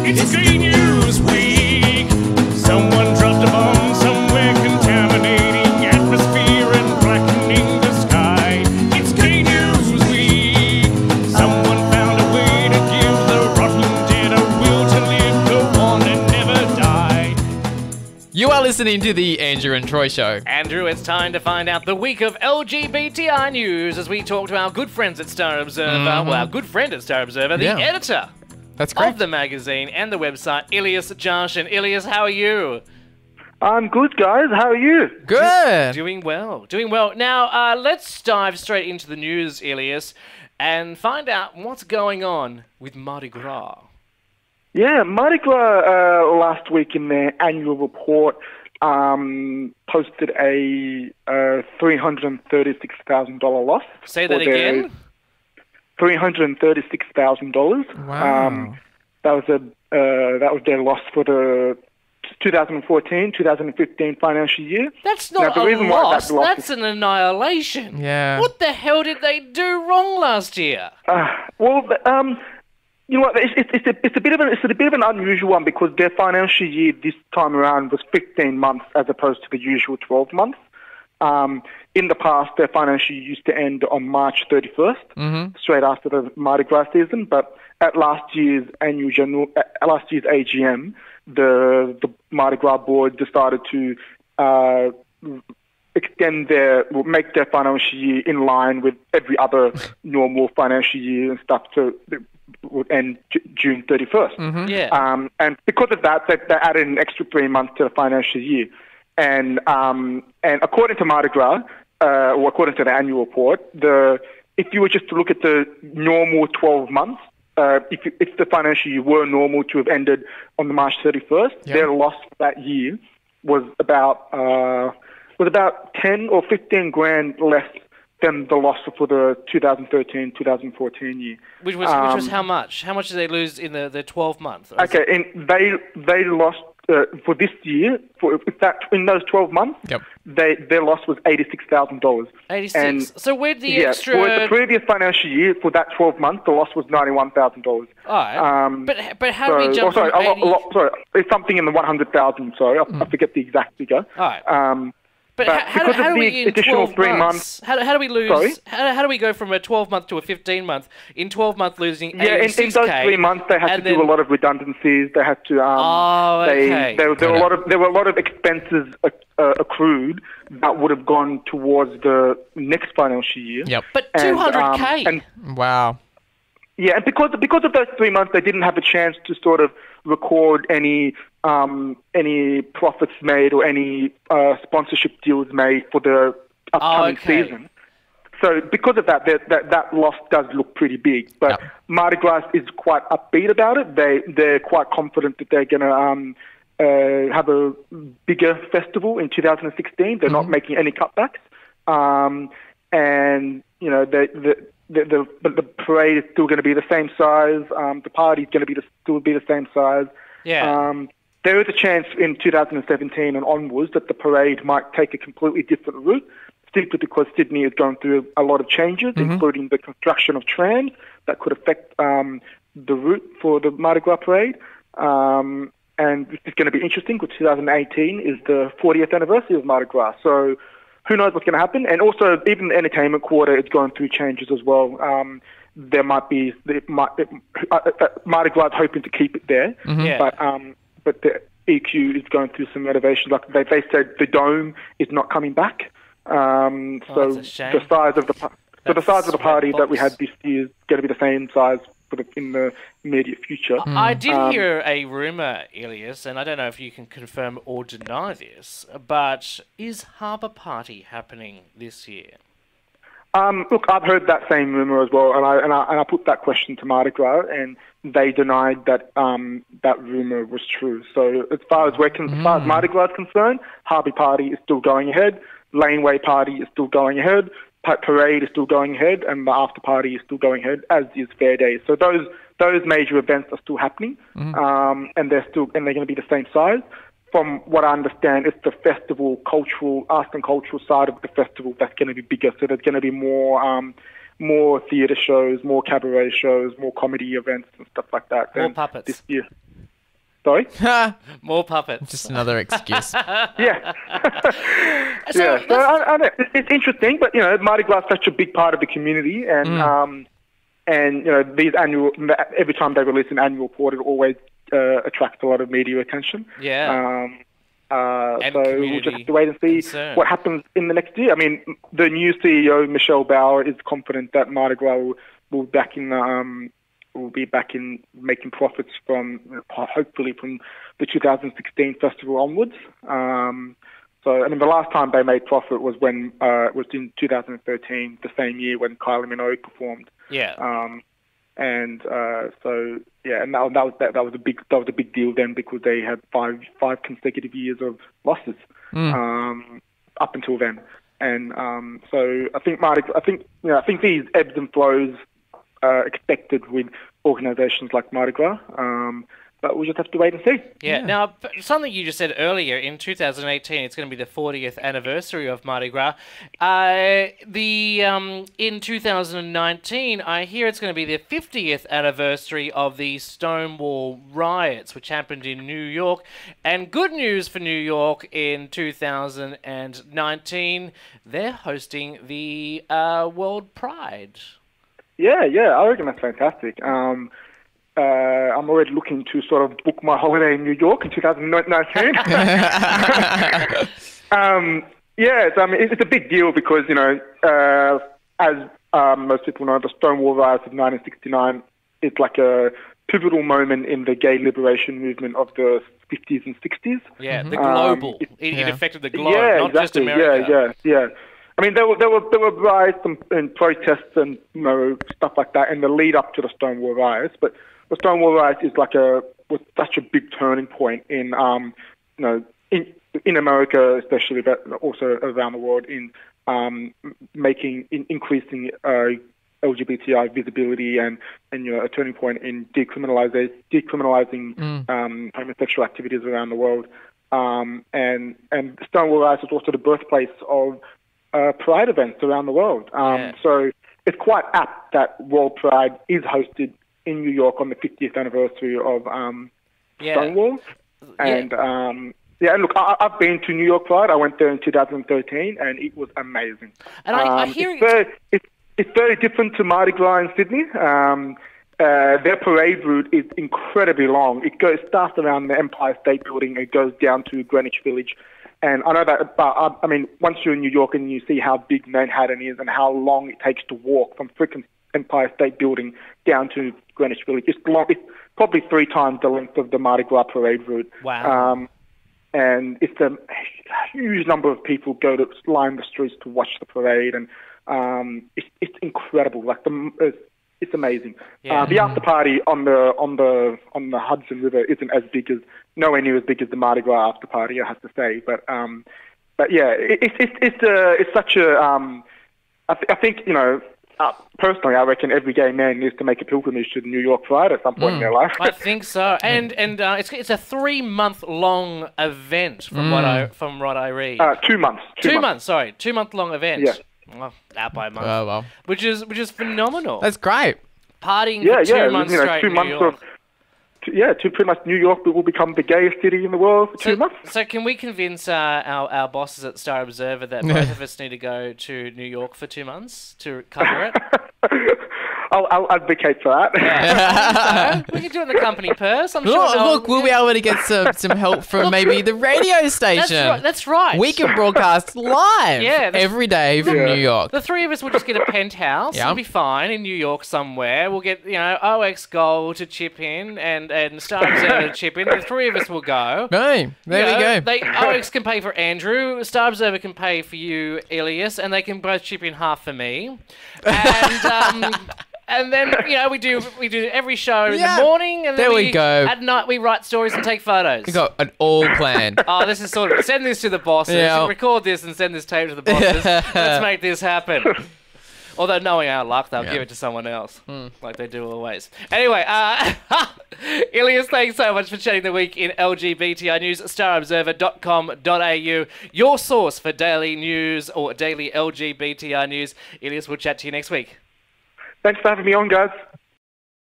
It's Green News Week. Someone dropped a bomb somewhere, contaminating atmosphere and blackening the sky. It's Green News Week. Someone found a way to give the rotten dead a will to live, go on and never die. You are listening to the Andrew and Troy Show. Andrew, it's time to find out the week of LGBTI news as we talk to our good friends at Star Observer. Well, our good friend at Star Observer, the editor That's correct. of the magazine and the website, Elias Jahshan. Elias, how are you? I'm good, guys. How are you? Good. Doing well. Doing well. Now, let's dive straight into the news, Elias, and find out what's going on with Mardi Gras. Yeah, Mardi Gras last week in their annual report posted a $336,000 loss. Say that again? $336,000. Wow. That was their loss for the 2014-2015 financial year. That's not Now, a the reason why loss. that loss That's an annihilation. Yeah. What the hell did they do wrong last year? You know what? It's a bit of an unusual one because their financial year this time around was 15 months as opposed to the usual 12 months. In the past, their financial year used to end on March 31st, straight after the Mardi Gras season. But at last year's AGM, the Mardi Gras board decided to make their financial year in line with every other normal financial year and stuff to would end June 31st. Yeah. And because of that, they added an extra 3 months to the financial year. And according to Mardi Gras, or according to the annual report, if you were just to look at the normal 12 months, if the financial year were normal to have ended on the March 31st, their loss for that year was about 10 or 15 grand less than the loss for the 2013-2014 year. Which was how much? How much did they lose in the 12 months? Okay, and they lost for this year in those 12 months. Yep. Their loss was $86,000. 86. So where'd the extra? For the previous financial year, for that 12 months, the loss was $91,000. All right. But how do we jump from 80? Sorry, it's something in the 100,000. Sorry, I forget the exact figure. All right. But how because do of we the in additional 12 3 months? months? How do we lose? Sorry? How do we go from a 12-month to a 15-month? In 12 months, losing Yeah, in those 3 months, they had to do a lot of redundancies. They had to. okay. There were a lot of expenses accrued that would have gone towards the next financial year. Yep. But $200K. Wow. Yeah, and because of those 3 months, they didn't have a chance to sort of record any profits made or any sponsorship deals made for the upcoming season. So because of that, that loss does look pretty big. But Mardi Gras is quite upbeat about it. They're quite confident that they're going to have a bigger festival in 2016. They're not making any cutbacks, and you know the parade is still going to be the same size. The party is going to still be the same size. Yeah. There is a chance in 2017 and onwards that the parade might take a completely different route, simply because Sydney is going through a lot of changes, including the construction of trams that could affect the route for the Mardi Gras parade. And it's going to be interesting because 2018 is the 40th anniversary of Mardi Gras. So who knows what's going to happen? And also, even the entertainment quarter is going through changes as well. Mardi Gras is hoping to keep it there, but the EQ is going through some renovations. Like they said, the dome is not coming back. So that's a shame. the size of the party that we had this year is going to be the same size in the immediate future. I did hear a rumour, Elias, and I don't know if you can confirm or deny this, but is Harbour Party happening this year? Look, I've heard that same rumour as well, and I put that question to Mardi Gras, and they denied that that rumour was true. So as far as Mardi Gras is concerned, Harbour Party is still going ahead, Laneway Party is still going ahead, Parade is still going ahead, and the after party is still going ahead, as is Fair Day. So those major events are still happening, and they're going to be the same size. From what I understand, it's the festival, arts and cultural side of the festival that's going to be bigger. So there's going to be more theatre shows, more cabaret shows, more comedy events and stuff like that. More puppets. This year. Sorry? More puppets. Just another excuse. Yeah. So Yeah. So I know, it's interesting, but, Mardi Gras is such a big part of the community, and these every time they release an annual report, it always attracts a lot of media attention. Yeah. And so we'll just have to wait and see concern. what happens in the next year. I mean, the new CEO, Michelle Bauer, is confident that Mardi Gras will be back in making profits from, hopefully, from the 2016 festival onwards. The last time they made profit was when it was in 2013, the same year when Kylie Minogue performed. Yeah. And that was a big deal then, because they had five consecutive years of losses up until then. And so I think these ebbs and flows are expected with organisations like Mardi Gras. But we'll just have to wait and see. Yeah. Now, something you just said earlier, in 2018, it's going to be the 40th anniversary of Mardi Gras. In 2019, I hear it's going to be the 50th anniversary of the Stonewall riots, which happened in New York. And good news for New York, in 2019, they're hosting the World Pride. Yeah, I reckon that's fantastic. I'm already looking to sort of book my holiday in New York in 2019. It's a big deal because, as most people know, the Stonewall riots of 1969 is like a pivotal moment in the gay liberation movement of the 50s and 60s. Yeah, the global. It affected the globe, not just America. Yeah. I mean, there were riots and protests and stuff like that in the lead up to the Stonewall riots, but the Stonewall riots was such a big turning point in America especially, but also around the world, in increasing LGBTI visibility and a turning point in decriminalizing homosexual activities around the world. And Stonewall riots was also the birthplace of Pride events around the world. So it's quite apt that World Pride is hosted in New York on the 50th anniversary of Stonewall. And look, I've been to New York Pride. I went there in 2013, and it was amazing. And I hear it's very different to Mardi Gras in Sydney. Their parade route is incredibly long. It starts around the Empire State Building. It goes down to Greenwich Village. And I know that, but once you're in New York and you see how big Manhattan is and how long it takes to walk from freaking Empire State Building down to Greenwich Village, it's probably 3 times the length of the Mardi Gras parade route. Wow. And it's a huge number of people go to line the streets to watch the parade, and it's incredible. Like it's amazing. Yeah. The after party on the Hudson River isn't nowhere near as big as the Mardi Gras after party, I have to say. But yeah, it's such a I think personally, I reckon every gay man needs to make a pilgrimage to the New York Pride at some point in their life. I think so, and it's a 3-month-long event from what I read. 2 months. 2 months. Sorry, 2-month-long event. Yeah. Well, out by a month. Oh, well. Which is phenomenal. That's great. Partying for 2 months straight. 2 in months New York. to pretty much New York will become the gayest city in the world for 2 months. So can we convince our bosses at Star Observer that both of us need to go to New York for 2 months to cover it? I'll advocate for that. Yeah. We can do it in the company purse. I'm sure. Look, we'll be able to get some help from maybe the radio station. That's right. We can broadcast live every day from New York. The 3 of us will just get a penthouse. We'll be fine in New York somewhere. We'll get OX Gold to chip in and Star Observer to chip in. The 3 of us will go. Hey, there we go. OX can pay for Andrew. Star Observer can pay for you, Elias, and they can both chip in half for me. And and then we do every show in the morning, and then we go. At night we write stories and take photos. We got it all planned. Oh, this is sort of send this to the bosses. Yeah. Record this and send this tape to the bosses. Let's make this happen. Although knowing our luck, they'll give it to someone else, like they do always. Anyway, Elias, thanks so much for chatting the week in LGBTI news. StarObserver.com.au, your source for daily news or daily LGBTI news. Elias, we'll chat to you next week. Thanks for having me on, guys.